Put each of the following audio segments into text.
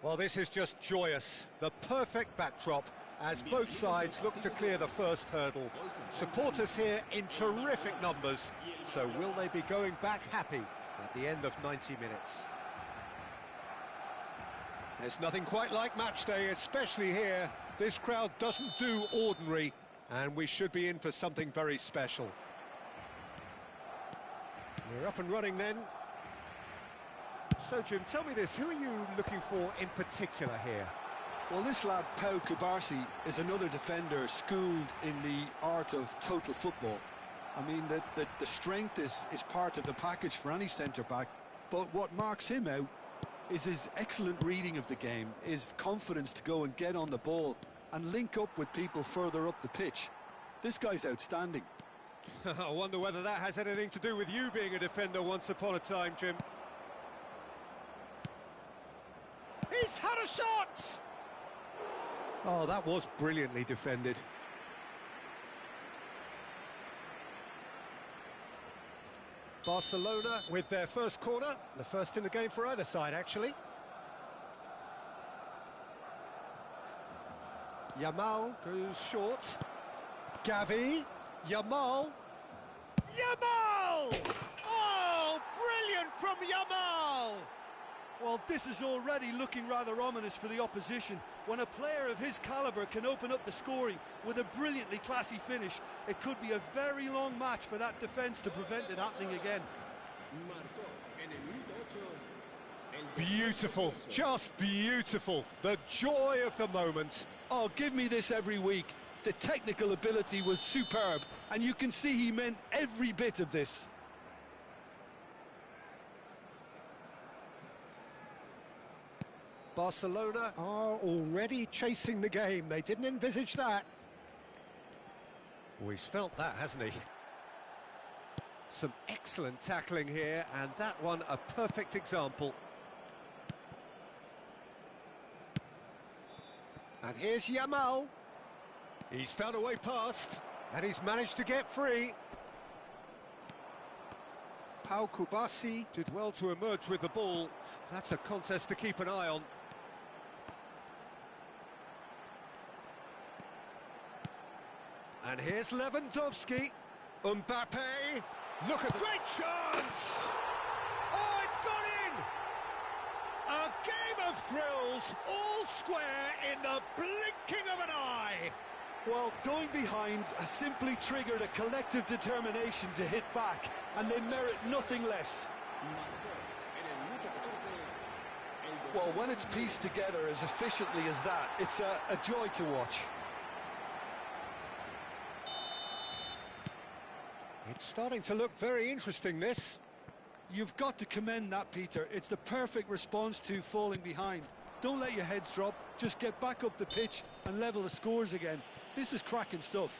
Well, this is just joyous. The perfect backdrop as both sides look to clear the first hurdle. Supporters here in terrific numbers. So will they be going back happy at the end of 90 minutes? There's nothing quite like match day, especially here. This crowd doesn't do ordinary, and we should be in for something very special. We're up and running then. So, Jim, tell me this, who are you looking for in particular here? Well, this lad, Pau Kubarsi, is another defender schooled in the art of total football. I mean, the strength is part of the package for any centre-back, but what marks him out is his excellent reading of the game, his confidence to go and get on the ball and link up with people further up the pitch. This guy's outstanding. I wonder whether that has anything to do with you being a defender once upon a time, Jim. He's had a shot! Oh, that was brilliantly defended. Barcelona with their first corner, the first in the game for either side, actually. Yamal goes short. Gavi, Yamal. Yamal! Oh, brilliant from Yamal! Well, this is already looking rather ominous for the opposition. When a player of his calibre can open up the scoring with a brilliantly classy finish, it could be a very long match for that defence to prevent it happening again. Beautiful, just beautiful. The joy of the moment. Oh, give me this every week. The technical ability was superb, and you can see he meant every bit of this. Barcelona are already chasing the game. They didn't envisage that. Oh, he's felt that, hasn't he? Some excellent tackling here, and that one a perfect example. And here's Yamal. He's found a way past, and he's managed to get free. Pau Kubasi did well to emerge with the ball. That's a contest to keep an eye on. And here's Lewandowski. Mbappe. Look at great chance! Oh, it's gone in! A game of thrills, all square in the blinking of an eye. Well, going behind has simply triggered a collective determination to hit back, and they merit nothing less. Well, when it's pieced together as efficiently as that, it's a joy to watch. It's starting to look very interesting, this. You've got to commend that, Peter. It's the perfect response to falling behind. Don't let your heads drop, just get back up the pitch and level the scores again. This is cracking stuff.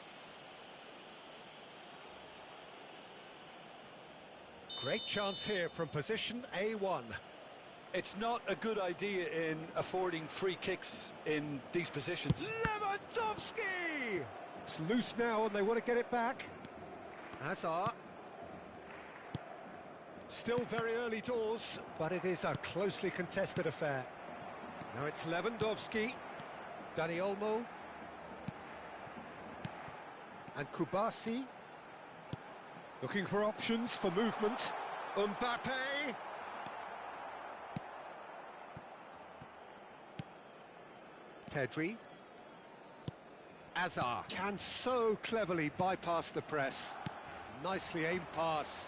Great chance here from position A1. It's not a good idea in affording free kicks in these positions. Lewandowski! It's loose now and they want to get it back. Hazard. Still very early doors, but it is a closely contested affair. Now it's Lewandowski, Dani Olmo, and Kubasi. Looking for options for movement. Mbappe. Pedri. Hazard can so cleverly bypass the press. Nicely aimed pass.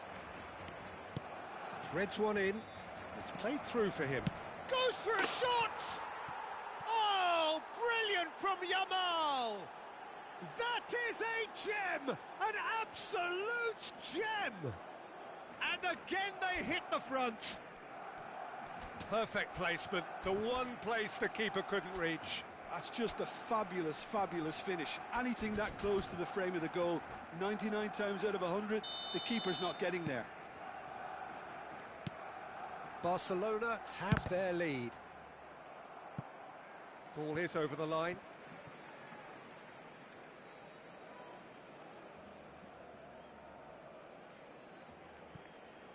Threads one in. It's played through for him. Goes for a shot! Oh, brilliant from Yamal! That is a gem! An absolute gem! And again they hit the front. Perfect placement. The one place the keeper couldn't reach. That's just a fabulous, fabulous finish. Anything that close to the frame of the goal, 99 times out of 100, the keeper's not getting there. Barcelona have their lead. Ball is over the line.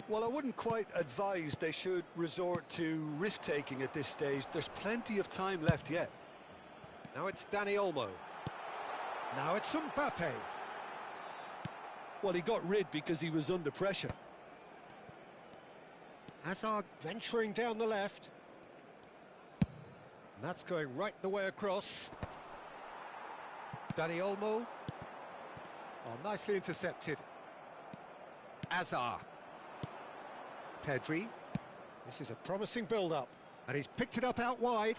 Well, I wouldn't quite advise they should resort to risk-taking at this stage. There's plenty of time left yet. Now it's Dani Olmo. Now it's Mbappe. Well, he got rid because he was under pressure. Hazard venturing down the left. And that's going right the way across. Dani Olmo. Oh, nicely intercepted. Hazard. Pedri. This is a promising build-up. And he's picked it up out wide.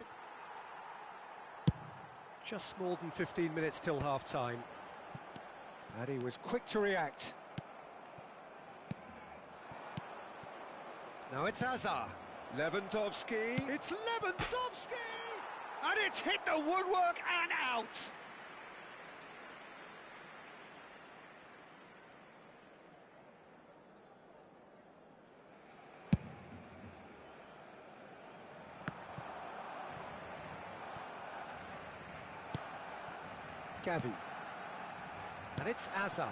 Just more than 15 minutes till half-time. And he was quick to react. Now it's Hazard. Lewandowski. It's Lewandowski! And it's hit the woodwork and out! Gavi. And it's Hazard.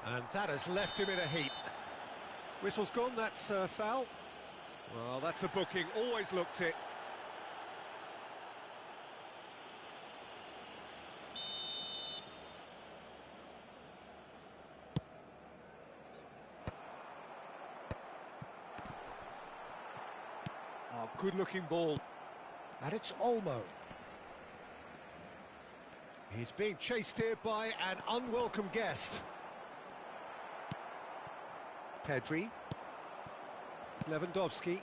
And that has left him in a heap. Whistle's gone, that's a foul. Well, that's a booking, always looked it. Oh, good-looking ball. And it's Olmo. He's being chased here by an unwelcome guest. Pedri. Lewandowski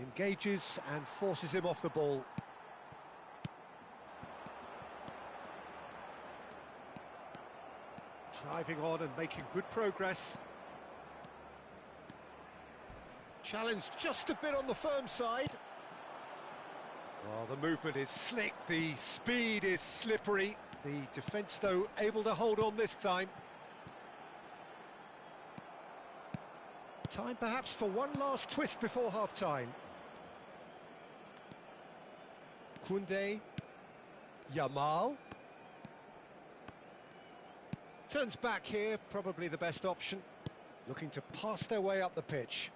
engages and forces him off the ball. Driving on and making good progress. Challenge just a bit on the firm side. Well, the movement is slick, the speed is slippery. The defence, though, able to hold on this time. Time perhaps for one last twist before half-time. Koundé. Yamal. Turns back here, probably the best option. Looking to pass their way up the pitch.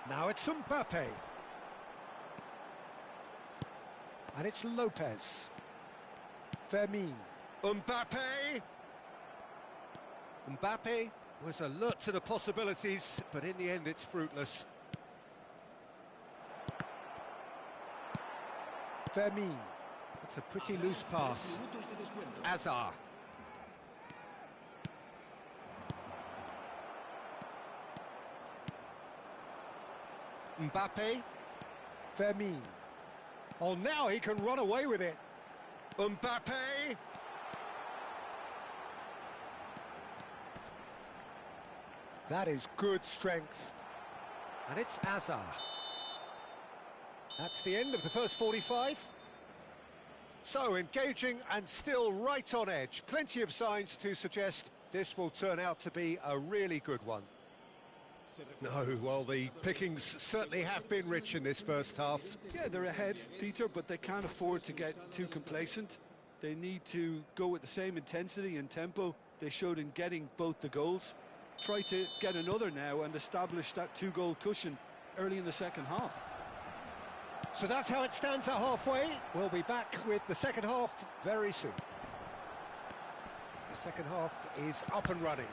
Now it's Mbappe. And it's Lopez. Fermin. Mbappe! Mbappe was alert to the possibilities, but in the end it's fruitless. Fermin. It's a pretty loose pass. Hazard. Mbappe. Fermin. Oh, now he can run away with it. Mbappe. That is good strength. And it's Hazard. That's the end of the first 45. So, engaging and still right on edge. Plenty of signs to suggest this will turn out to be a really good one. No, well, the pickings certainly have been rich in this first half. Yeah, they're ahead, Peter, but they can't afford to get too complacent. They need to go with the same intensity and tempo they showed in getting both the goals. Try to get another now and establish that two-goal cushion early in the second half. So that's how it stands at halfway. We'll be back with the second half very soon. The second half is up and running.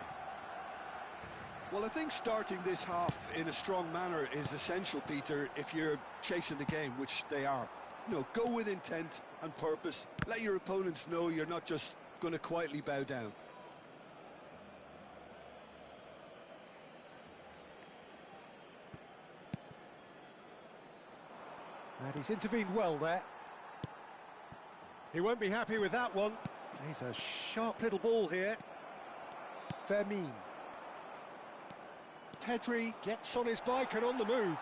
Well, I think starting this half in a strong manner is essential, Peter, if you're chasing the game, which they are. You know, go with intent and purpose. Let your opponents know you're not just going to quietly bow down. And he's intervened well there. He won't be happy with that one. He's a sharp little ball here. Fermin. Pedri gets on his bike and on the move.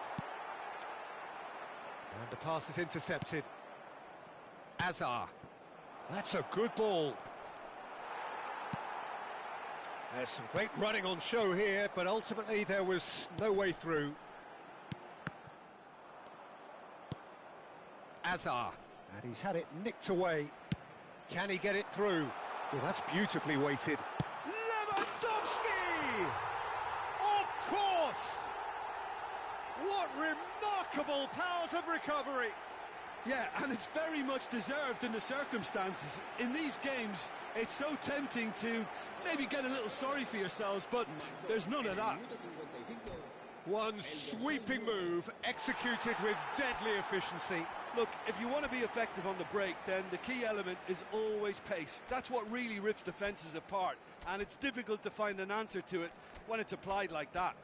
And the pass is intercepted. Hazard. That's a good ball. There's some great running on show here, but ultimately there was no way through. Hazard. And he's had it nicked away. Can he get it through? Well, that's beautifully weighted. Lewandowski! Of course! What remarkable powers of recovery! Yeah, and it's very much deserved in the circumstances. In these games, it's so tempting to maybe get a little sorry for yourselves, but there's none of that. One sweeping move, executed with deadly efficiency. Look, if you want to be effective on the break, then the key element is always pace. That's what really rips defences apart, and it's difficult to find an answer to it when it's applied like that.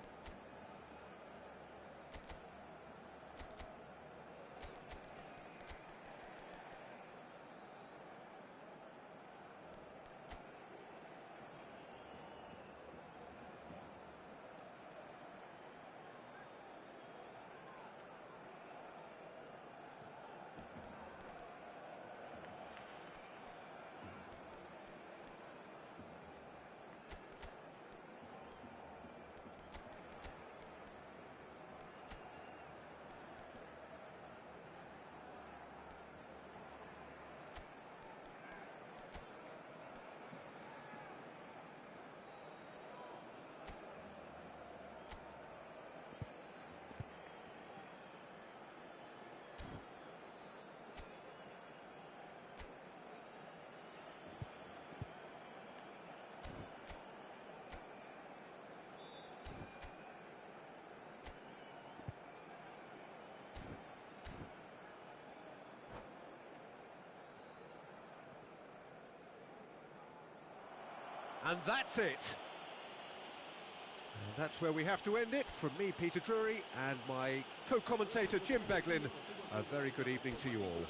And that's it. And that's where we have to end it. From me, Peter Drury, and my co-commentator, Jim Beglin. A very good evening to you all.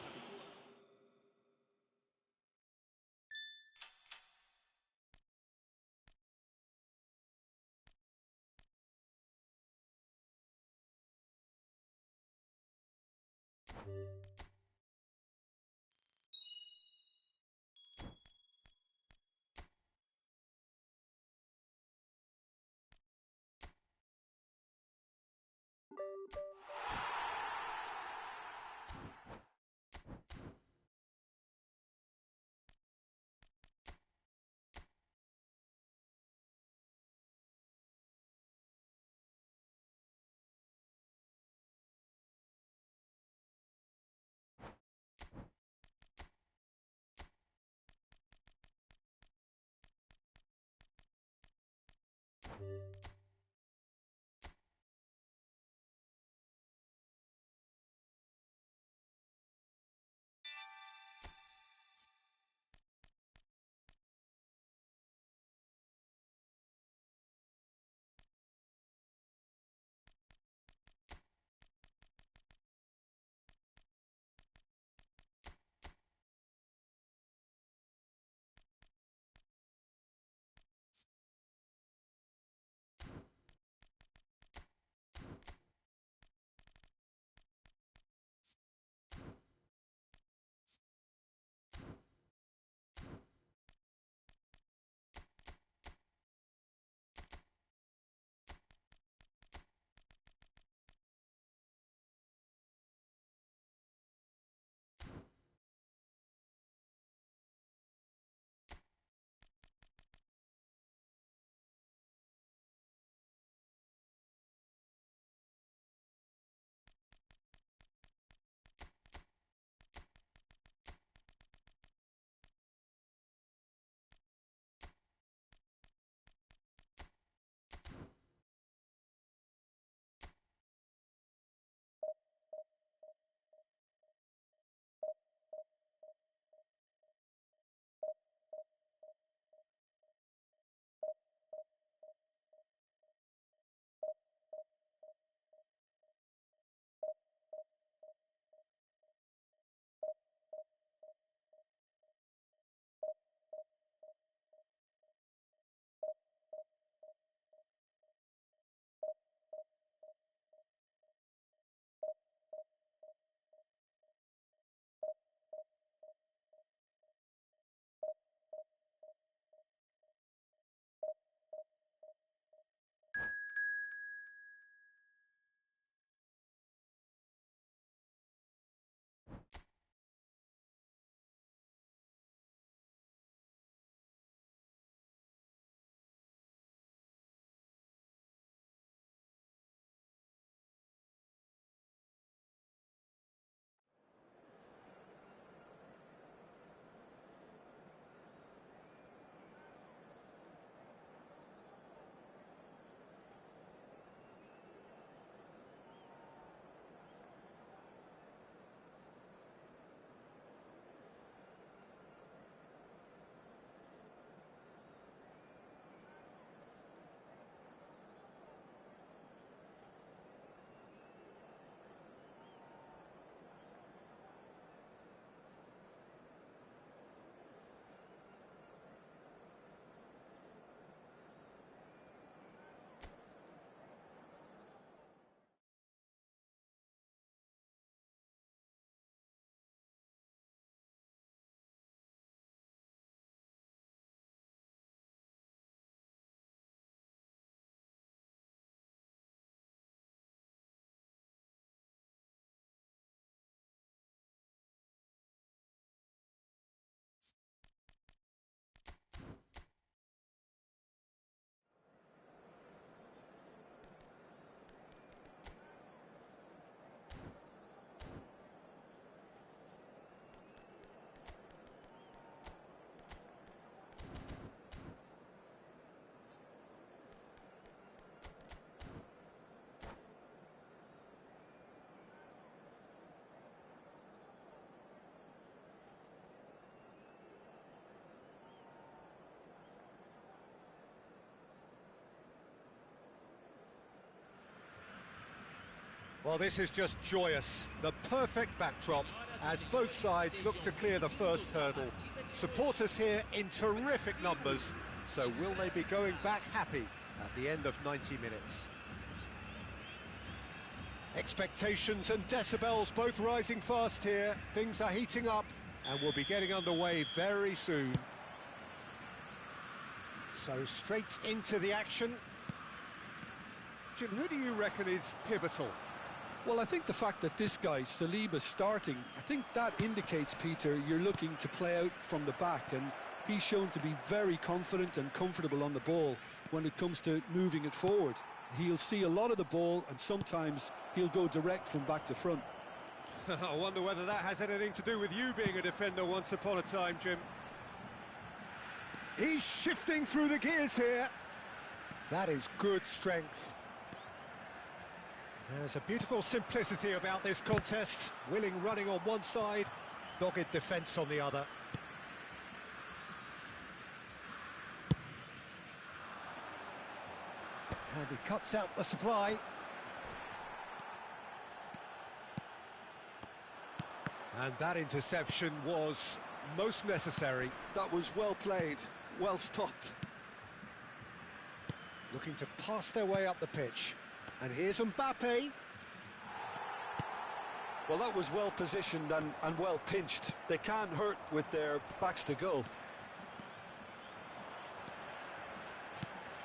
Well, this is just joyous. The perfect backdrop as both sides look to clear the first hurdle. Supporters here in terrific numbers. So will they be going back happy at the end of 90 minutes? Expectations and decibels both rising fast here. Things are heating up and we'll be getting underway very soon. So straight into the action. Jim, who do you reckon is pivotal? Well, I think the fact that this guy, Saliba's starting, I think that indicates, Peter, you're looking to play out from the back, and he's shown to be very confident and comfortable on the ball when it comes to moving it forward. He'll see a lot of the ball, and sometimes he'll go direct from back to front. I wonder whether that has anything to do with you being a defender once upon a time, Jim. He's shifting through the gears here. That is good strength. There's a beautiful simplicity about this contest. Willing running on one side, dogged defence on the other. And he cuts out the supply. And that interception was most necessary. That was well played, well stopped. Looking to pass their way up the pitch. And here's Mbappe. Well, that was well positioned and well pinched. They can't hurt with their backs to goal.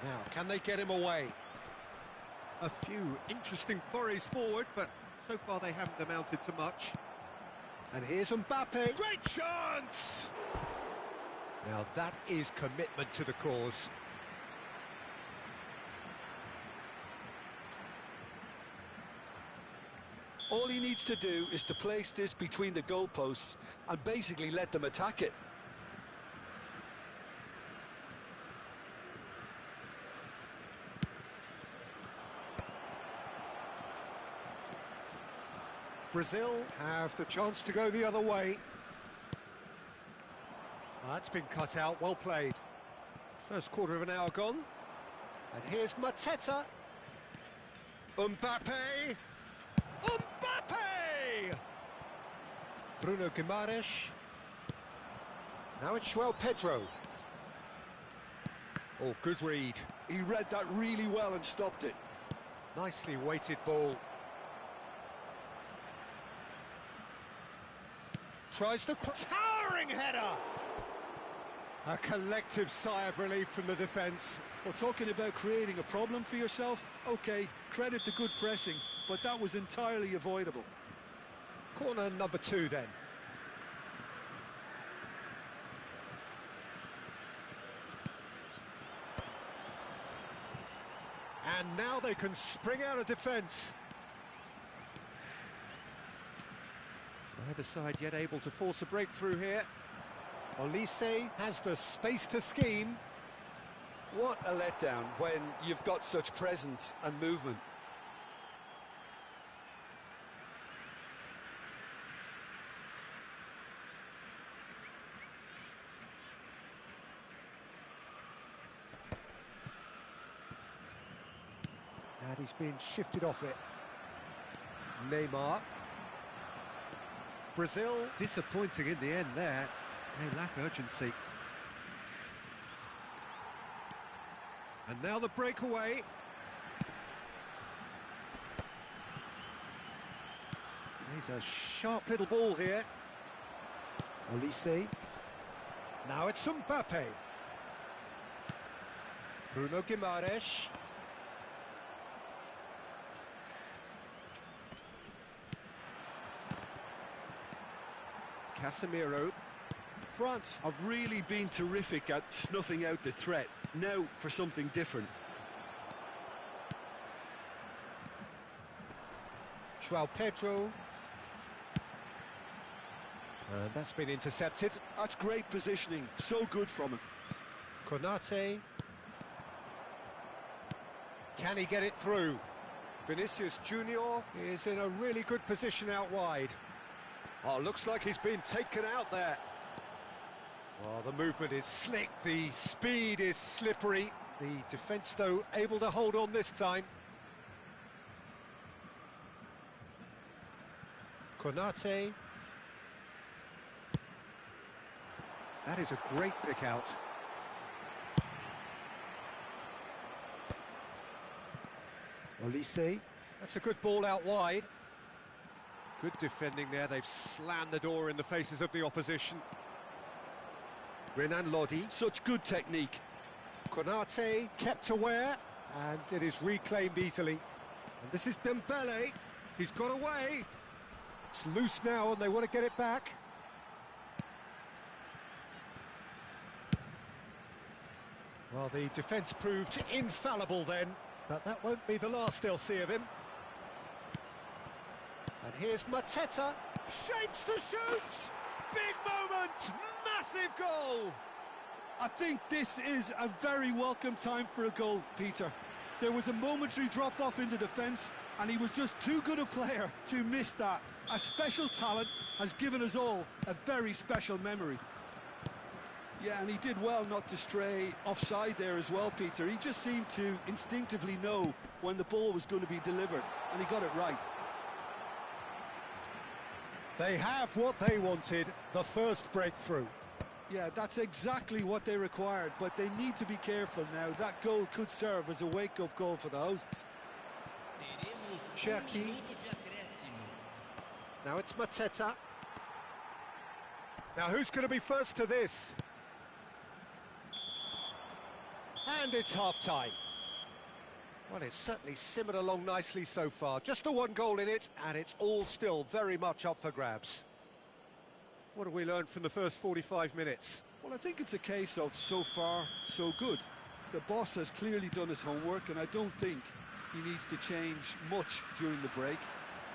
Now, can they get him away? A few interesting forays forward, but so far they haven't amounted to much. And here's Mbappe. Great chance! Now that is commitment to the cause. All he needs to do is to place this between the goalposts and basically let them attack it. Brazil have the chance to go the other way. That's been cut out, well played. First quarter of an hour gone. And here's Mateta. Mbappe! Mbappe! Bruno Guimaraes. Now it's João Pedro. Oh, good read. He read that really well and stopped it. Nicely weighted ball. Tries the towering header. A collective sigh of relief from the defence. Well, talking about creating a problem for yourself, OK, credit the good pressing, but that was entirely avoidable. Corner number 2 then. And now they can spring out of defence. Neither side yet able to force a breakthrough here. Olise has the space to scheme. What a letdown when you've got such presence and movement. And he's being shifted off it. Neymar. Brazil disappointing in the end there. They lack urgency. And now the breakaway. Plays a sharp little ball here. Olise. Now it's Mbappe. Bruno Guimaraes. Casemiro. France have really been terrific at snuffing out the threat. Now for something different. João Pedro. And that's been intercepted. That's great positioning, so good from him. Konate. Can he get it through? Vinicius Junior is in a really good position out wide. Oh, looks like he's been taken out there. Well, the movement is slick, the speed is slippery. The defence, though, able to hold on this time. Konate. That is a great pick out. Olise. That's a good ball out wide. Good defending there. They've slammed the door in the faces of the opposition. Renan Lodi. Such good technique. Konate kept aware, and it is reclaimed easily. And this is Dembele. He's got away. It's loose now, and they want to get it back. Well, the defence proved infallible then, but that won't be the last they'll see of him. And here's Mateta. Shapes to shoot! Big moment! Massive goal! I think this is a very welcome time for a goal, Peter. There was a momentary drop-off into defence, and he was just too good a player to miss that. A special talent has given us all a very special memory. Yeah, and he did well not to stray offside there as well, Peter. He just seemed to instinctively know when the ball was going to be delivered, and he got it right. They have what they wanted, the first breakthrough. Yeah, that's exactly what they required, but they need to be careful now. That goal could serve as a wake-up goal for the hosts. Cherki. Now it's Mateta. Now who's going to be first to this? And it's half-time. Well, it's certainly simmered along nicely so far. Just the one goal in it, and it's all still very much up for grabs. What have we learned from the first 45 minutes? Well, I think it's a case of so far, so good. The boss has clearly done his homework, and I don't think he needs to change much during the break.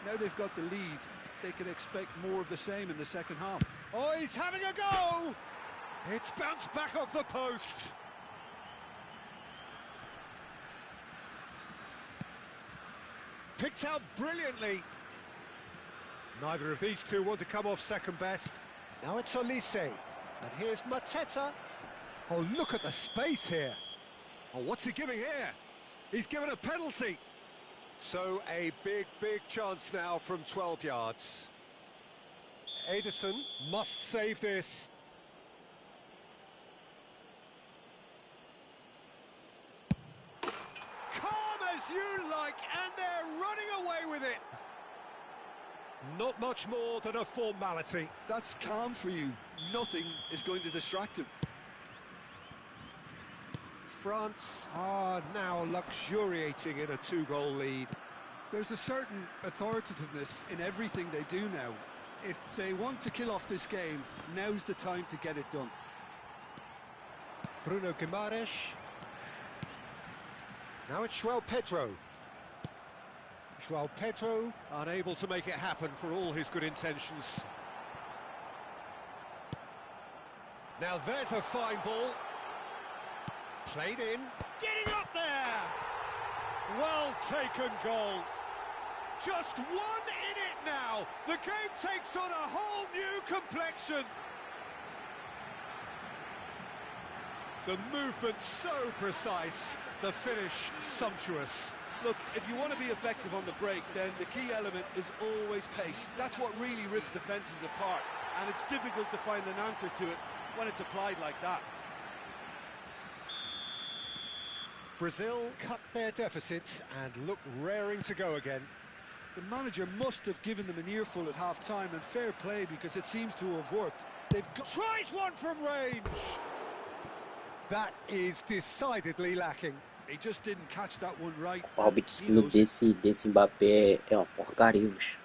Now they've got the lead, they can expect more of the same in the second half. Oh, he's having a go! It's bounced back off the post. Picked out brilliantly. Neither of these two want to come off second best. Now it's Olise. And here's Mateta. Oh, look at the space here. Oh, what's he giving here? He's given a penalty. So a big chance now from 12 yards. Ederson must save this. Calm as you like, and they're running away with it. Not much more than a formality. That's calm for you. Nothing is going to distract him. France are now luxuriating in a two-goal lead. There's a certain authoritativeness in everything they do now. If they want to kill off this game, now's the time to get it done. Bruno Guimaraes. Now it's João Pedro. João Pedro unable to make it happen for all his good intentions. Now there's a fine ball. Played in. Getting up there! Well taken goal. Just one in it now. The game takes on a whole new complexion. The movement so precise, the finish sumptuous. Look, if you want to be effective on the break, then the key element is always pace. That's what really rips defences apart, and it's difficult to find an answer to it when it's applied like that. Brazil cut their deficit and look raring to go again. The manager must have given them an earful at half-time, and fair play, because it seems to have worked. They've got... Tries one from range! That is decidedly lacking. He just didn't catch that one right. O Hobbit skill desse Mbappé é uma porcaria, bicho.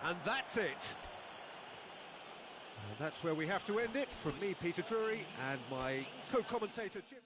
And that's it. And that's where we have to end it. From me, Peter Drury, and my co-commentator, Jim.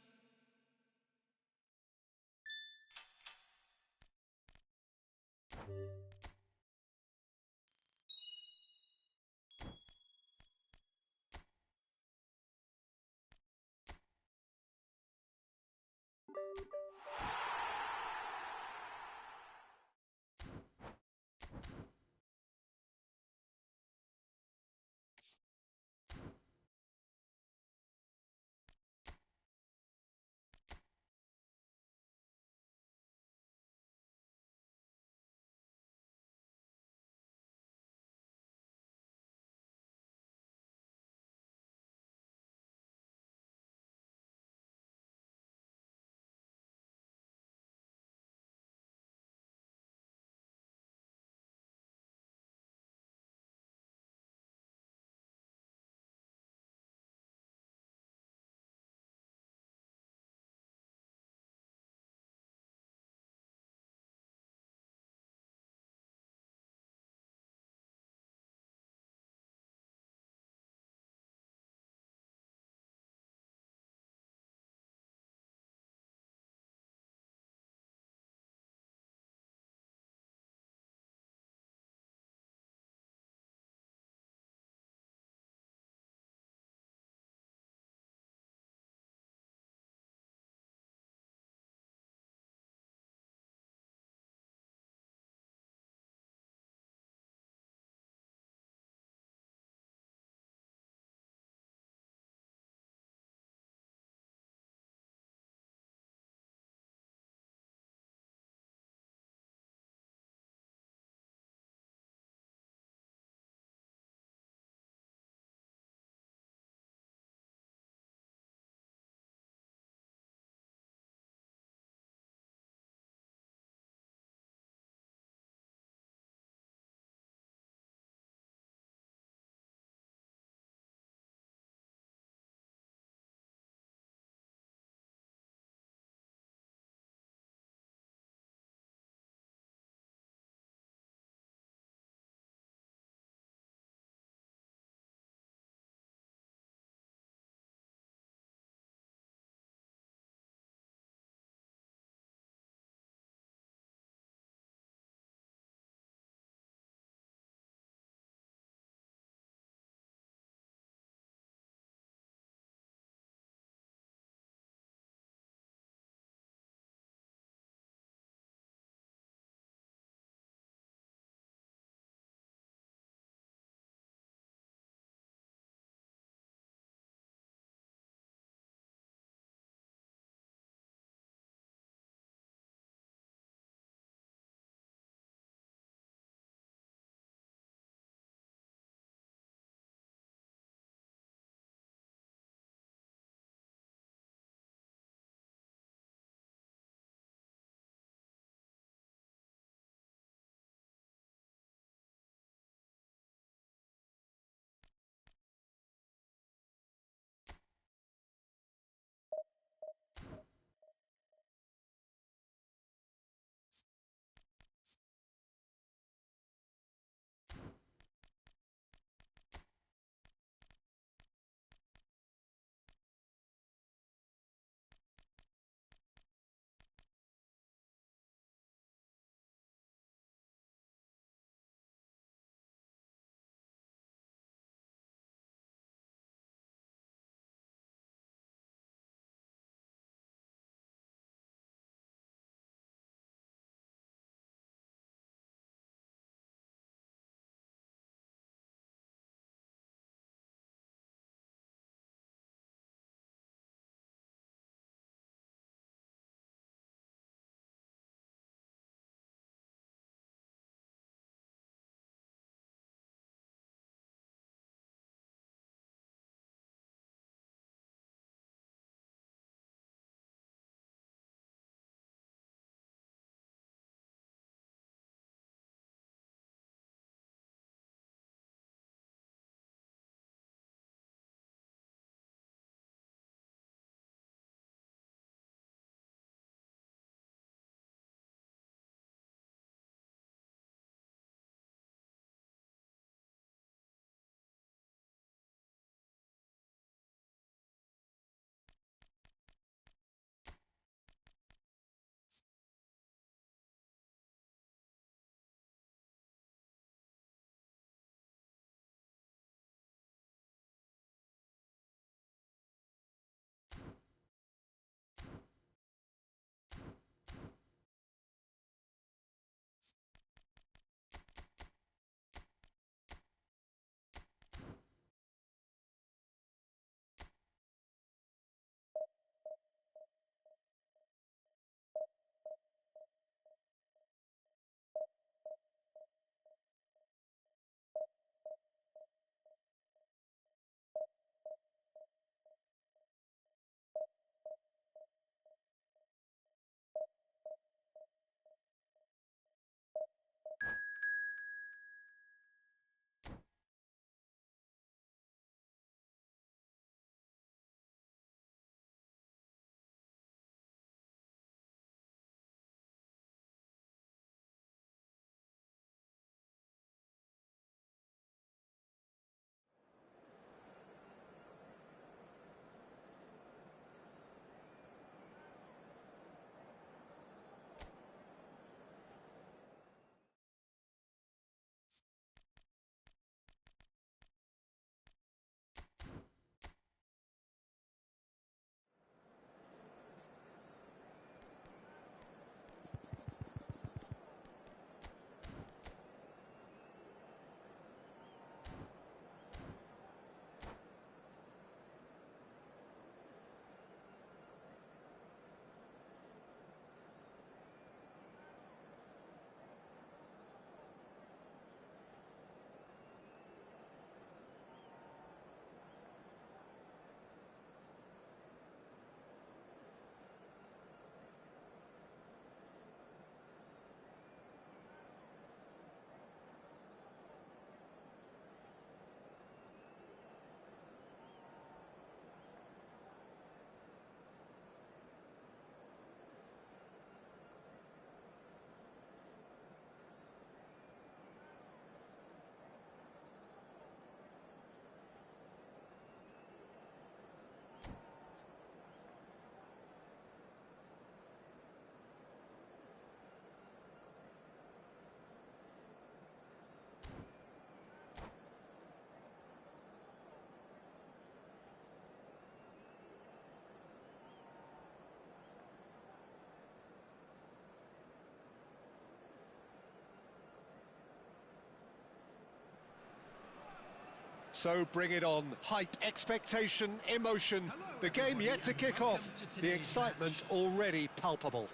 So bring it on. Hype, expectation, emotion. The game yet to kick off. The excitement already palpable.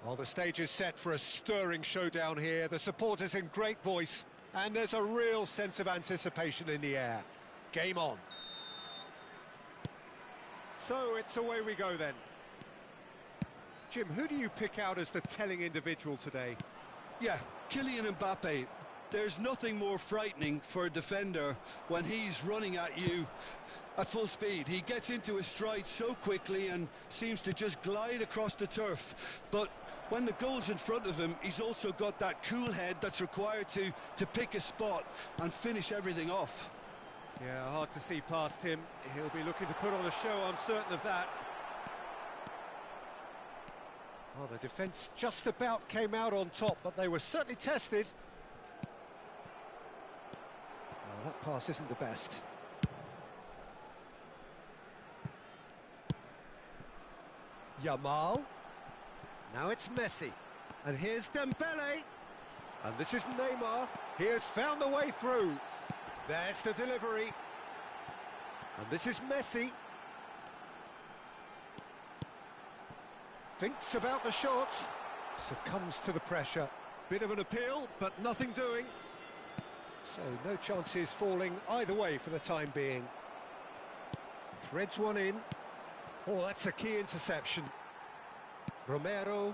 Well, the stage is set for a stirring showdown here. The supporters in great voice, and there's a real sense of anticipation in the air. Game on. So it's away we go then. Jim, who do you pick out as the telling individual today? Yeah, Kylian Mbappe. There's nothing more frightening for a defender when he's running at you at full speed. He gets into his stride so quickly and seems to just glide across the turf. But when the goal's in front of him, he's also got that cool head that's required to pick a spot and finish everything off. Yeah, hard to see past him. He'll be looking to put on a show, I'm certain of that. Well, the defence just about came out on top, but they were certainly tested. Well, that pass isn't the best. Yamal. Now it's Messi. And here's Dembele. And this is Neymar. He has found the way through. There's the delivery. And this is Messi. Thinks about the shot. Succumbs to the pressure. Bit of an appeal, but nothing doing. So no chances falling either way for the time being. Threads one in. Oh, that's a key interception. Romero.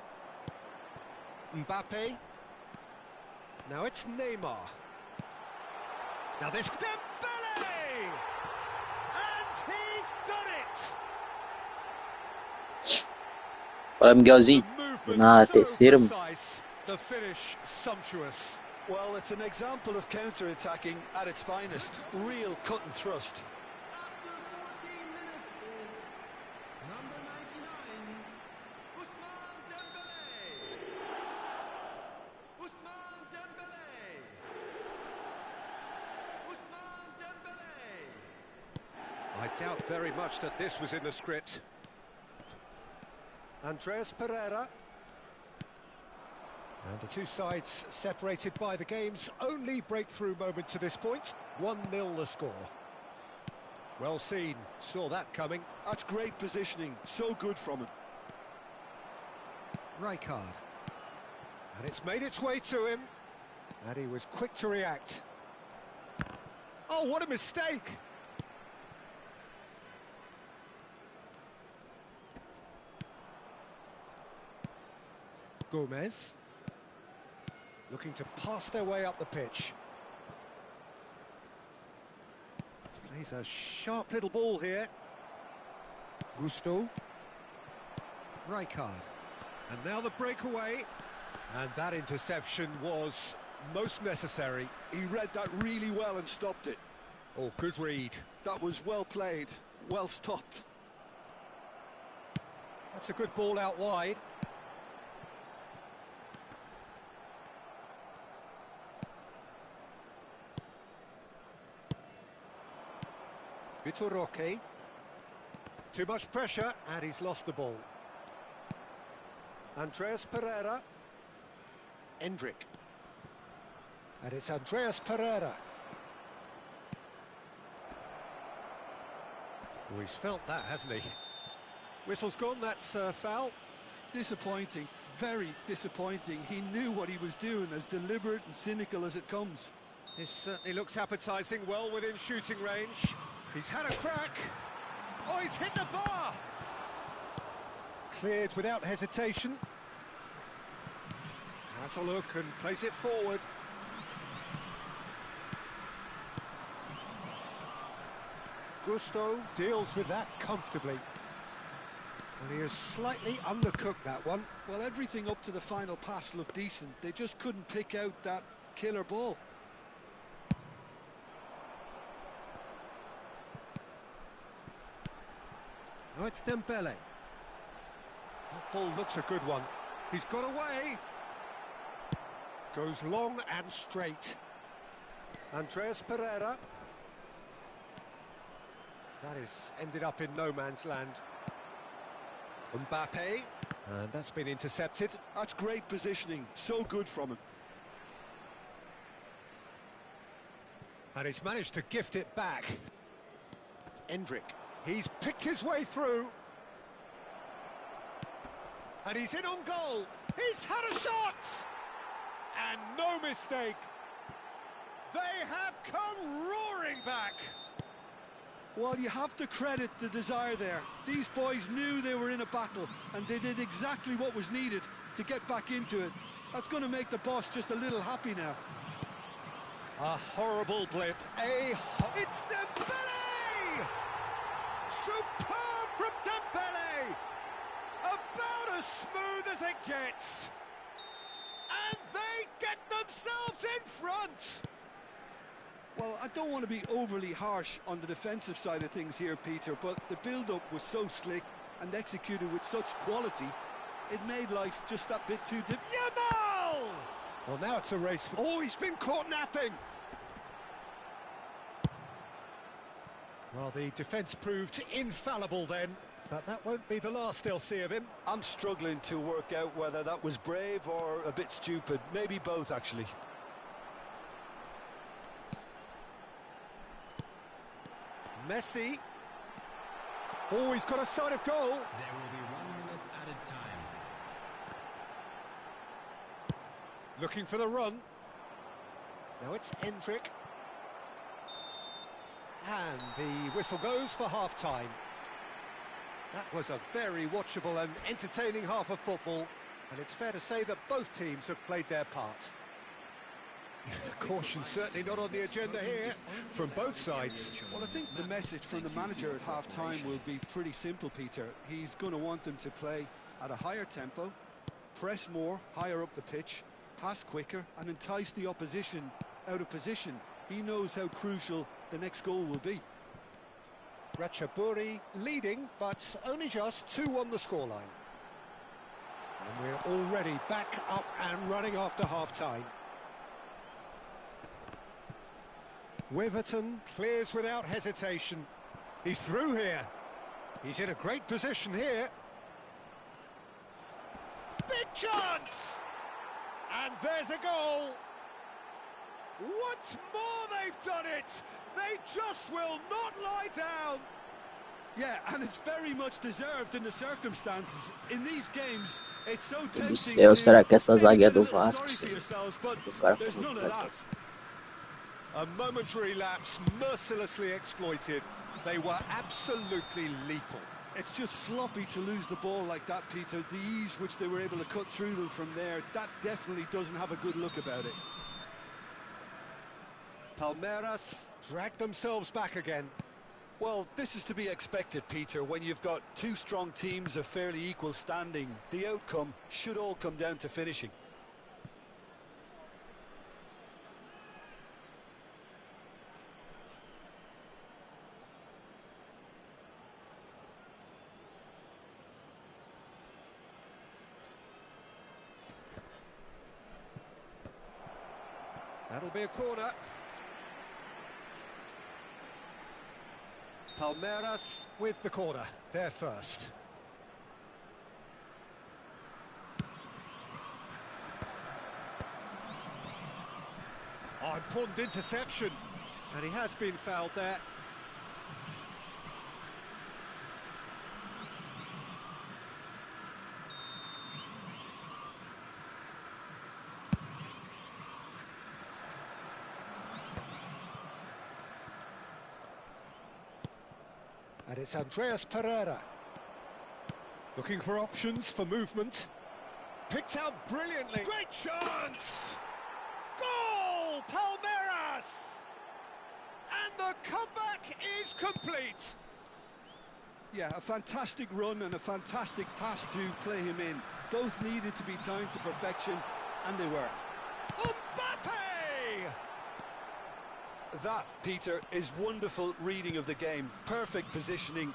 Mbappe. Now it's Neymar. Now this Dembele! And he's done it! Fala, Miguelzinho. Na terceira. The finish sumptuous. Well, it's an example of counter-attacking at its finest. Real cut and thrust. I doubt very much that this was in the script. Andreas Pereira. And the two sides separated by the game's only breakthrough moment to this point. 1-0 the score. Well seen, saw that coming. That's great positioning, so good from him. Rijkaard. And it's made its way to him. And he was quick to react. Oh, what a mistake! Gomez. Looking to pass their way up the pitch. Plays a sharp little ball here. Gusto. Rijkaard. And now the breakaway. And that interception was most necessary. He read that really well and stopped it. Oh, good read. That was well played, well stopped. That's a good ball out wide. Vitor Roque. Too much pressure, and he's lost the ball. Andreas Pereira. Endrick. And it's Andreas Pereira. Oh, he's felt that, hasn't he? Whistle's gone, that's foul. Disappointing, very disappointing. He knew what he was doing, as deliberate and cynical as it comes. This certainly looks appetising, well within shooting range. He's had a crack. Oh, he's hit the bar! Cleared without hesitation. Has a look and plays it forward. Gusto deals with that comfortably. And he has slightly undercooked that one. Well, everything up to the final pass looked decent. They just couldn't pick out that killer ball. Oh, it's Dembele. That ball looks a good one. He's got away. Goes long and straight. Andreas Pereira. That is ended up in no man's land. Mbappe. And that's been intercepted. That's great positioning. So good from him. And he's managed to gift it back. Endrick. He's picked his way through. And he's in on goal. He's had a shot! And no mistake. They have come roaring back. Well, you have to credit the desire there. These boys knew they were in a battle, and they did exactly what was needed to get back into it. That's going to make the boss just a little happy now. A horrible blip. It's Dembele! Superb from Dembele! About as smooth as it gets. And they get themselves in front. Well, I don't want to be overly harsh on the defensive side of things here, Peter, but the build-up was so slick and executed with such quality, it made life just that bit too difficult. Yamal! Well, now it's a race. Oh, he's been caught napping. Well, the defence proved infallible then, but that won't be the last they'll see of him. I'm struggling to work out whether that was brave or a bit stupid. Maybe both, actually. Messi. Oh, he's got a sight of goal. There will be 1 minute added time. Looking for the run. Now it's Endrick. And the whistle goes for half-time. That was a very watchable and entertaining half of football, and it's fair to say that both teams have played their part. Caution certainly not on the agenda here from both sides. Well, I think the message from the manager at half-time will be pretty simple, Peter. He's going to want them to play at a higher tempo, press more, higher up the pitch, pass quicker, and entice the opposition out of position. He knows how crucial the next goal will be. Ratchaburi leading, but only just 2 on the scoreline. And we're already back up and running after half-time. Wiverton clears without hesitation. He's through here. He's in a great position here. Big chance! And there's a goal. Once more they've done it. They just will not lie down. Yeah, and it's very much deserved in the circumstances. In these games, it's so tempting Do céu, será que essa zaga é do Vasco? but O cara there's foi none muito of that. fracasso. A momentary lapse mercilessly exploited. They were absolutely lethal. It's just sloppy to lose the ball like that, Peter. The ease which they were able to cut through them from there, that definitely doesn't have a good look about it. Palmeiras drag themselves back again. Well, this is to be expected, Peter. When you've got 2 strong teams of fairly equal standing, the outcome should all come down to finishing. That'll be a corner. Palmeiras with the corner, they're first. important interception, and he has been fouled there. And it's Andreas Pereira. Looking for options for movement. Picked out brilliantly. Great chance! Goal! Palmeiras! And the comeback is complete. Yeah, a fantastic run and a fantastic pass to play him in. Both needed to be timed to perfection, and they were. Mbappe! That, Peter, is wonderful reading of the game. Perfect positioning.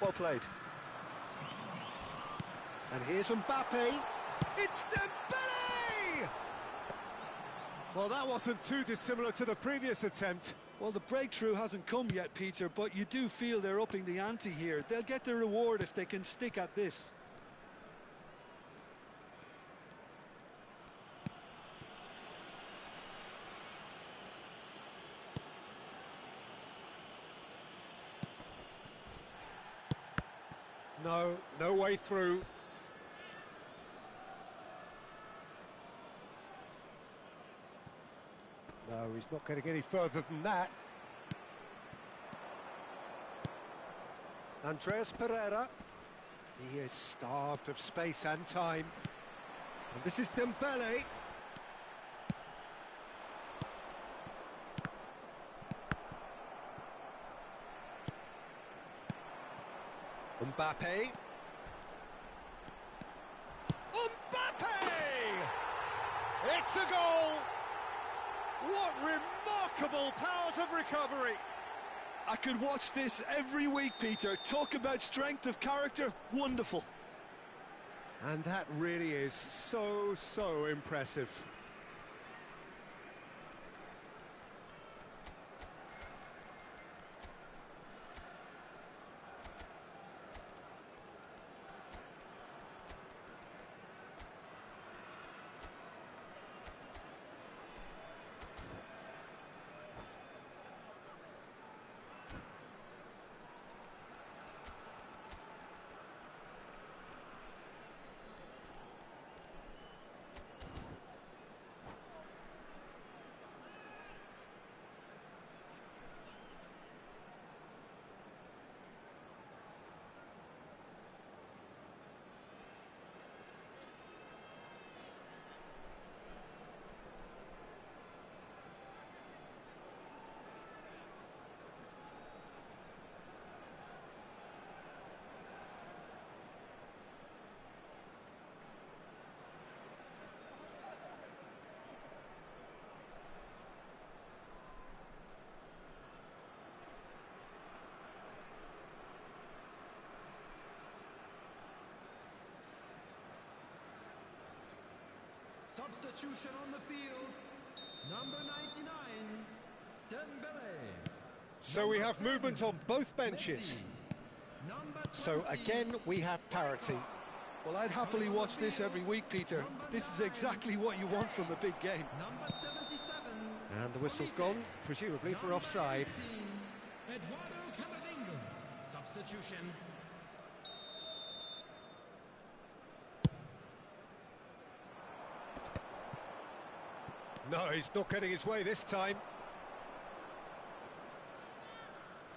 Well played. And here's Mbappe. It's Dembele! Well, that wasn't too dissimilar to the previous attempt. Well, the breakthrough hasn't come yet, Peter, but you do feel they're upping the ante here. They'll get the reward if they can stick at this. No way through. No, he's not getting any further than that. Andreas Pereira. He is starved of space and time. And this is Dembele. Mbappe. Mbappe! It's a goal! What remarkable powers of recovery! I could watch this every week, Peter. Talk about strength of character. Wonderful. And that really is so impressive. Substitution on the field. Number 99, Dembele. So we have movement on both benches. So again, we have parity. Well, I'd happily watch this every week, Peter. This is exactly what you want from a big game. Number 77. And the whistle's gone, presumably for offside. Eduardo Camavinga. Substitution. No, he's not getting his way this time.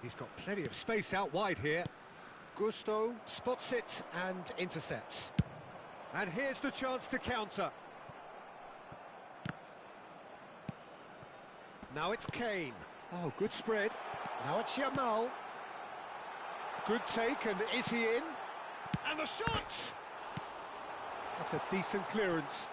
He's got plenty of space out wide here. Gusto spots it and intercepts. And here's the chance to counter. Now it's Kane. Oh, good spread. Now it's Yamal. Good take, and is he in? And the shot! That's a decent clearance.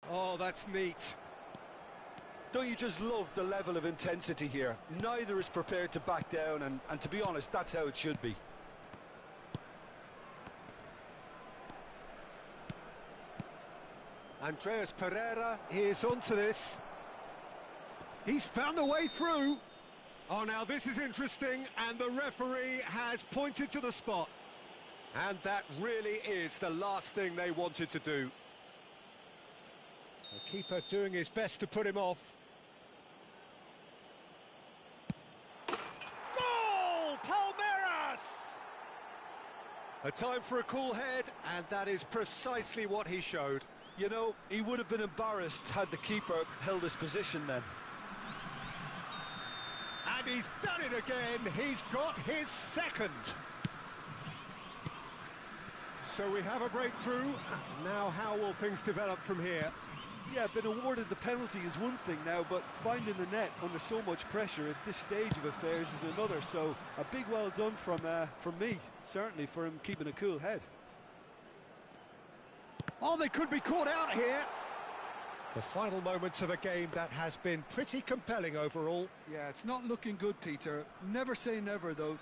Oh, that's neat. Don't you just love the level of intensity here? Neither is prepared to back down, and to be honest, that's how it should be. Andreas Pereira is onto this. He's found a way through. Oh, now this is interesting, and the referee has pointed to the spot. And that really is the last thing they wanted to do. The keeper doing his best to put him off. Goal! Palmeiras! A time for a cool head, and that is precisely what he showed. You know, he would have been embarrassed had the keeper held his position then. And he's done it again. He's got his second. So we have a breakthrough. Now how will things develop from here? Yeah, been awarded the penalty is one thing now, but finding the net under so much pressure at this stage of affairs is another. So a big well done from me, certainly, for him keeping a cool head. Oh, they could be caught out here. The final moments of a game that has been pretty compelling overall. Yeah, it's not looking good, Peter. Never say never, though.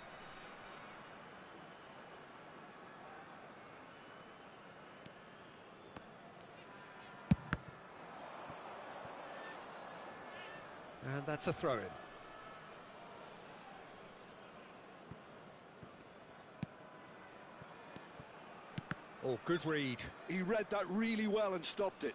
And that's a throw-in. Oh, good read. He read that really well and stopped it.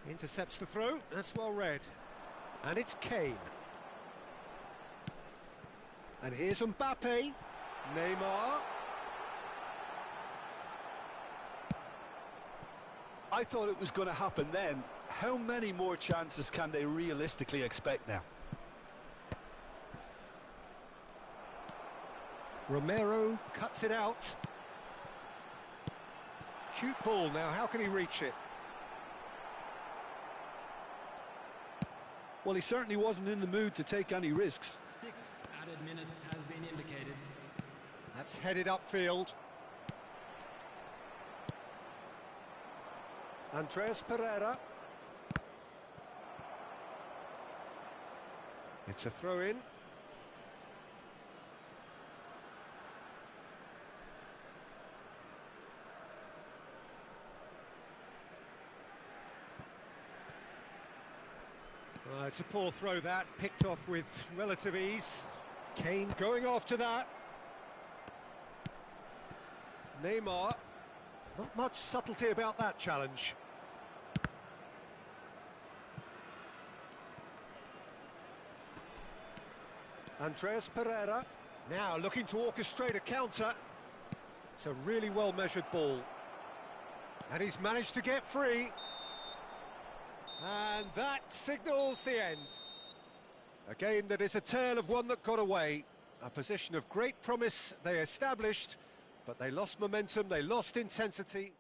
Intercepts the throw. That's well read. And it's Kane. And here's Mbappe. Neymar. I thought it was going to happen then. How many more chances can they realistically expect now? Romero cuts it out. Cute ball now. How can he reach it? Well, he certainly wasn't in the mood to take any risks. 6 added minutes has been indicated. That's headed upfield. Andreas Pereira. It's a throw-in. It's a poor throw that, picked off with relative ease. Kane going after that. Neymar. Not much subtlety about that challenge. Andreas Pereira. Now looking to orchestrate a counter. It's a really well-measured ball. And he's managed to get free. And that signals the end. A game that is a tale of one that got away. A position of great promise they established, but they lost momentum, they lost intensity.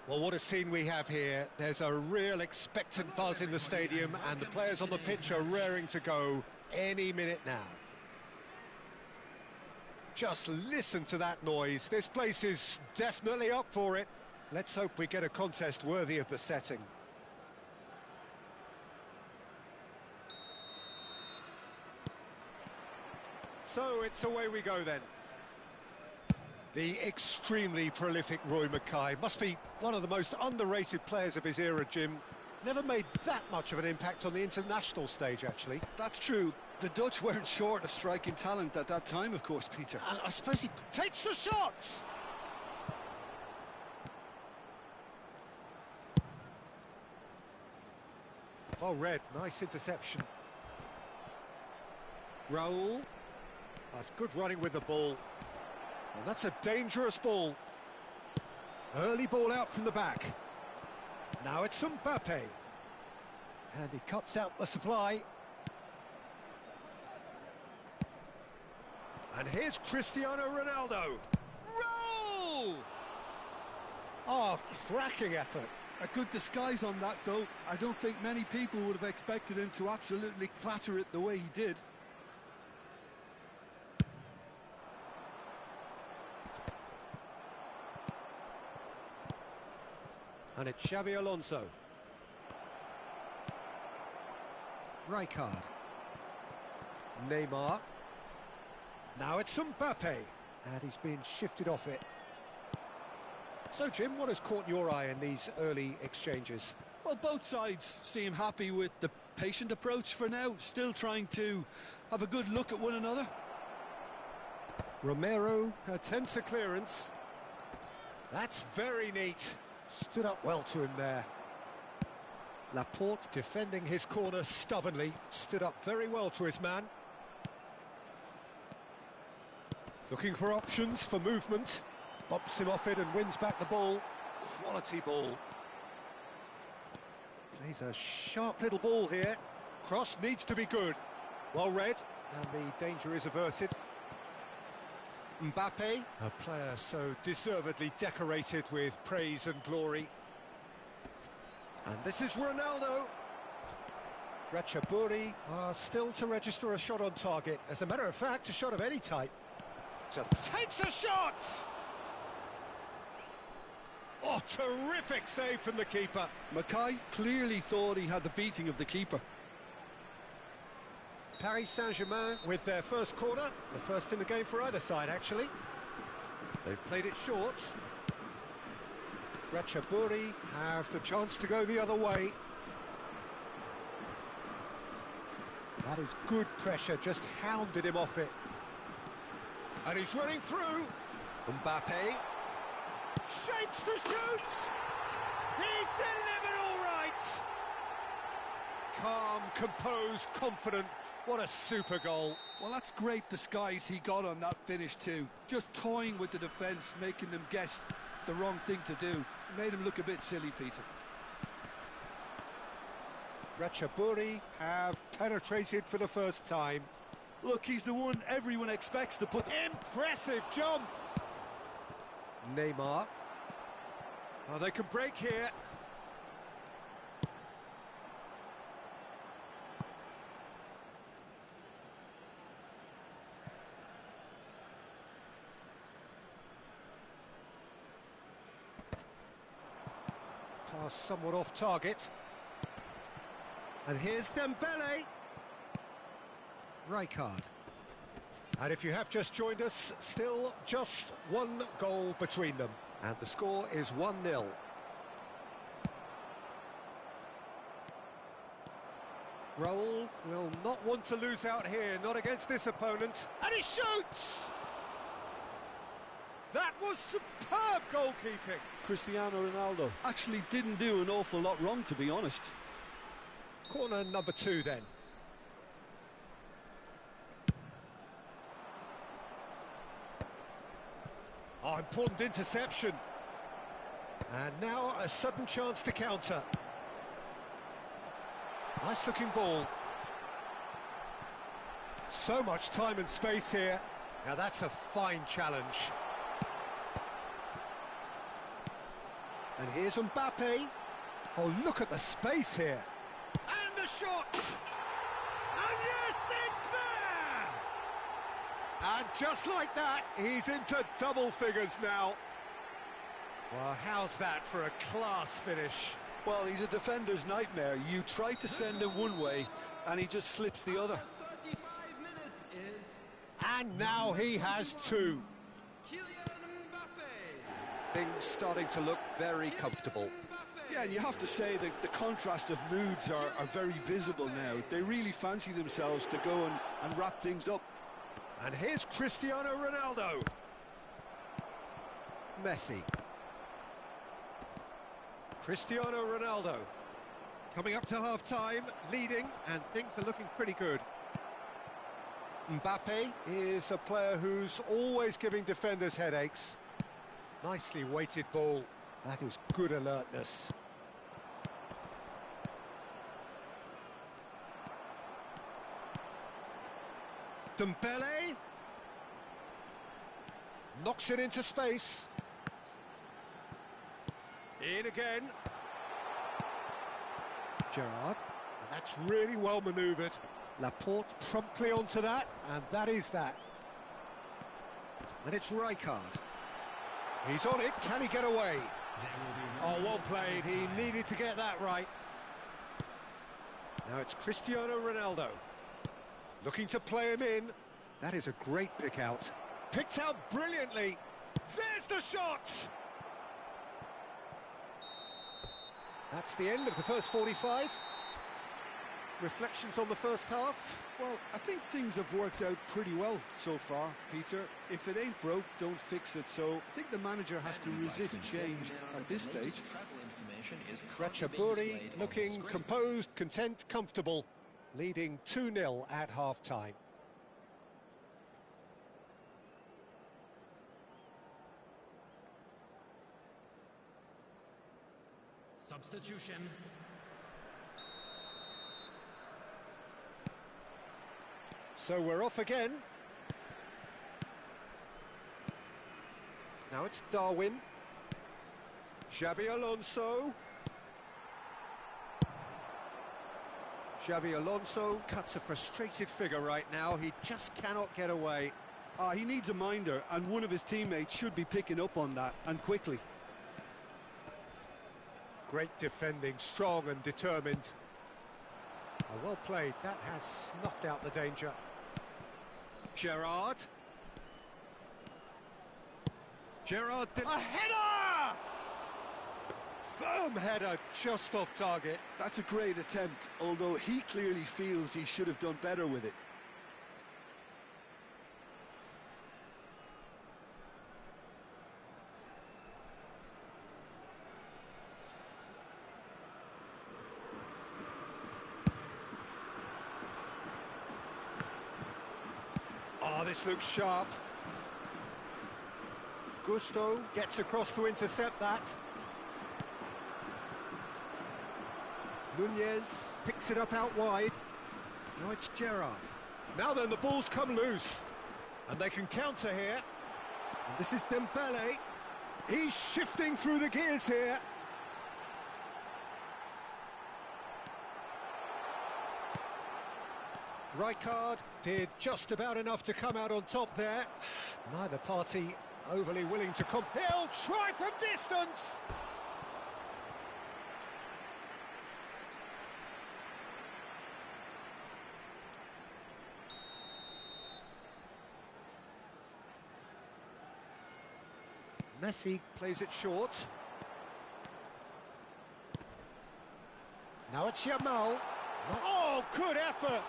Well, what a scene we have here. There's a real expectant buzz in the stadium, and the players on the pitch are raring to go any minute now. Just listen to that noise. This place is definitely up for it. Let's hope we get a contest worthy of the setting. So it's away we go then. The extremely prolific Roy Mackay must be one of the most underrated players of his era, Jim. Never made that much of an impact on the international stage, actually. That's true. The Dutch weren't short of striking talent at that time, of course, Peter. And I suppose he takes the shots! Oh, Red, nice interception. Raul. That's good running with the ball. And that's a dangerous ball. Early ball out from the back. Now it's Mbappe. And he cuts out the supply. And here's Cristiano Ronaldo. Roll! Oh, cracking effort. A good disguise on that, though. I don't think many people would have expected him to absolutely clatter it the way he did. And it's Xabi Alonso. Rijkaard. Neymar. Now it's Mbappe. And he's been shifted off it. So, Jim, what has caught your eye in these early exchanges? Well, both sides seem happy with the patient approach for now, still trying to have a good look at one another. Romero attempts a clearance. That's very neat. Stood up well to him there. Laporte defending his corner stubbornly. Stood up very well to his man. Looking for options for movement. Bumps him off it and wins back the ball. Quality ball. Plays a sharp little ball here. Cross needs to be good. Well read, and the danger is averted. Mbappe, a player so deservedly decorated with praise and glory. And this is Ronaldo. Ratchaburi are still to register a shot on target. As a matter of fact, a shot of any type. Just takes a shot! Oh, terrific save from the keeper. Mackay clearly thought he had the beating of the keeper. Paris Saint-Germain with their first corner, the first in the game for either side, actually. They've played it short. Ratchaburi have the chance to go the other way. That is good pressure, just hounded him off it. And he's running through. Mbappe shapes to shoot. He's delivered all right. Calm, composed, confident. What a super goal. Well, that's great disguise he got on that finish too. Just toying with the defence, making them guess the wrong thing to do. Made him look a bit silly, Peter. Ratchaburi have penetrated for the first time. Look, he's the one everyone expects to put... Impressive jump! Neymar. Oh, they can break here. Pass somewhat off target. And here's Dembele. Rijkaard. And if you have just joined us, still just one goal between them. And the score is 1-0. Raul will not want to lose out here, not against this opponent. And he shoots! That was superb goalkeeping. Cristiano Ronaldo actually didn't do an awful lot wrong, to be honest. Corner number 2 then. Oh, important interception. And now a sudden chance to counter. Nice looking ball. So much time and space here. Now that's a fine challenge. And here's Mbappe. Oh, look at the space here. And the shot! And yes, it's there! And just like that, he's into double figures now. Well, how's that for a class finish? Well, he's a defender's nightmare. You try to send him one way, and he just slips the other. 35 minutes is And now he has two. Kylian Mbappe. Things starting to look very comfortable. Yeah, and you have to say that the contrast of moods are very visible now. They really fancy themselves to go and wrap things up. And here's Cristiano Ronaldo. Messi. Cristiano Ronaldo. Coming up to half-time, leading, and things are looking pretty good. Mbappe is a player who's always giving defenders headaches. Nicely weighted ball. That is good alertness. Dembele knocks it into space. In again. Gerrard, and that's really well manoeuvred. Laporte promptly onto that, and that is that. And it's Rijkaard. He's on it, can he get away? Oh, well played, he needed to get that right. Now it's Cristiano Ronaldo. Looking to play him in. That is a great pick out. Picked out brilliantly. There's the shot! That's the end of the first 45. Reflections on the first half? Well, I think things have worked out pretty well so far, Peter. If it ain't broke, don't fix it. So I think the manager has to resist change at this stage. Ratchaburi looking composed, content, comfortable, leading 2-0 at half-time. Substitution. So we're off again. Now it's Darwin. Xabi Alonso. Xabi Alonso cuts a frustrated figure right now. He just cannot get away. He needs a minder, and one of his teammates should be picking up on that, and quickly. Great defending, strong and determined. Oh, well played, that has snuffed out the danger. Gerrard. Gerrard did... A header! Firm header, just off target. That's a great attempt, although he clearly feels he should have done better with it. Oh, this looks sharp. Gusto gets across to intercept that. Nunez picks it up out wide. Now it's Gerrard. Now then, the ball's come loose. And they can counter here. And this is Dembele. He's shifting through the gears here. Rijkaard did just about enough to come out on top there. Neither party overly willing to He'll try from distance! Messi plays it short. Now it's Yamal. Oh, good effort!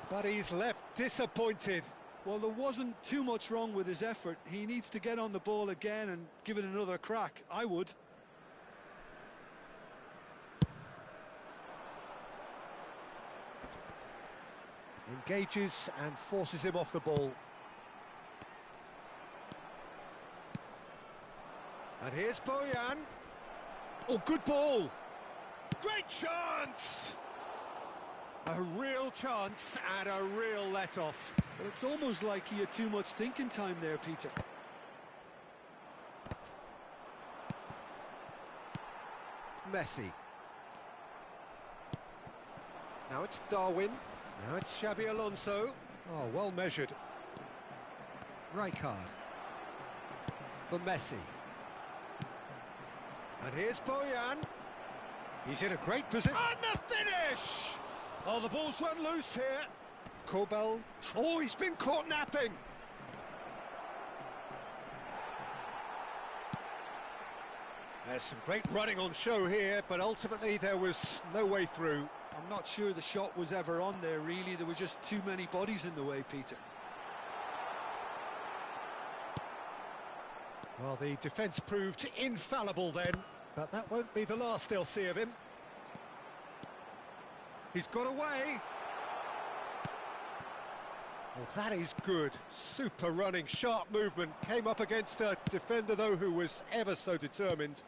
But he's left disappointed. Well, there wasn't too much wrong with his effort. He needs to get on the ball again and give it another crack. I would. Engages and forces him off the ball. And here's Bojan. Oh, good ball. Great chance! A real chance and a real let-off. But it's almost like he had too much thinking time there, Peter. Messi. Now it's Darwin. Now it's Xabi Alonso. Oh, well measured. Rijkaard. For Messi. And here's Bojan. He's in a great position. And the finish! Oh, the ball's run loose here. Kobel. Oh, he's been caught napping. There's some great running on show here, but ultimately there was no way through. I'm not sure the shot was ever on there, really. There were just too many bodies in the way, Peter. Well, the defence proved infallible then, but that won't be the last they'll see of him. He's got away. Well, that is good. Super running, sharp movement. Came up against a defender, though, who was ever so determined.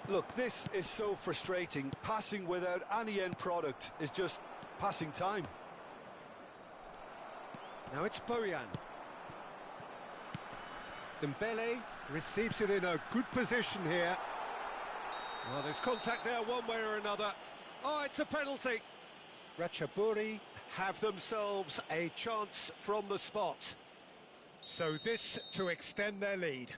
Look, this is so frustrating. Passing without any end product is just passing time. Now it's Bojan. Dembele receives it in a good position here. Well, there's contact there one way or another. Oh, it's a penalty. Ratchaburi have themselves a chance from the spot. So this to extend their lead.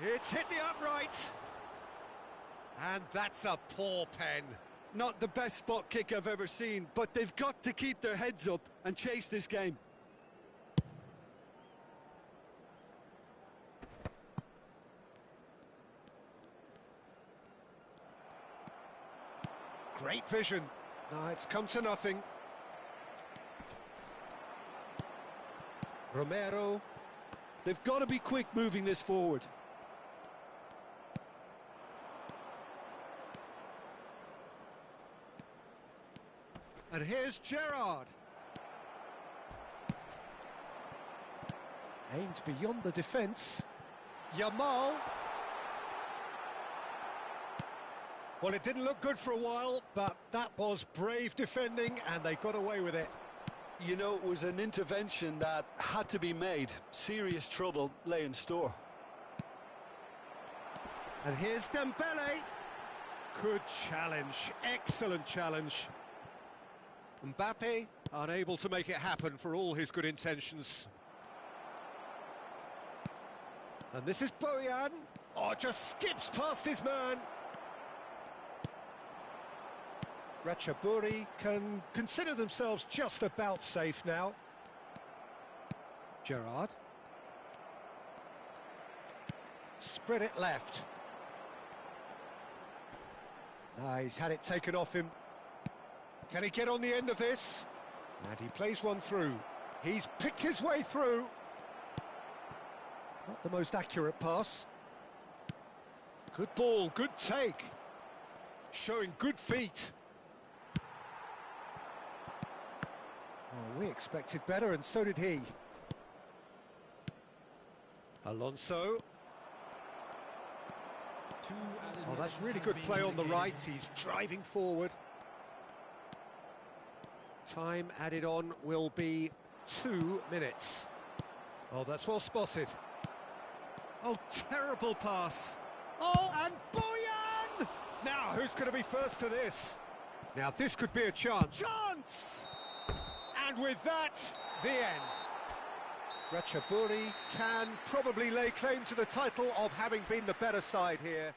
It's hit the upright. And that's a poor pen. Not the best spot kick I've ever seen, but they've got to keep their heads up and chase this game. Great vision. No, it's come to nothing. Romero. They've got to be quick moving this forward. And here's Gerrard. Aimed beyond the defence. Yamal. Well, it didn't look good for a while, but that was brave defending, and they got away with it. You know, it was an intervention that had to be made. Serious trouble lay in store. And here's Dembele. Good challenge, excellent challenge. Mbappe unable to make it happen for all his good intentions. And this is Bojan. Oh, just skips past his man. Ratchaburi can consider themselves just about safe now. Gerrard. Spread it left. He's had it taken off him. Can he get on the end of this? And he plays one through. He's picked his way through. Not the most accurate pass. Good ball, good take. Showing good feet. Oh, we expected better, and so did he. Alonso. Oh, that's really good play on the right. He's driving forward. Time added on will be 2 minutes. Oh, that's well spotted. Oh, terrible pass. Oh, and Bojan! Now, who's going to be first to this? Now, this could be a chance. Chance! And with that, the end. Ratchaburi can probably lay claim to the title of having been the better side here.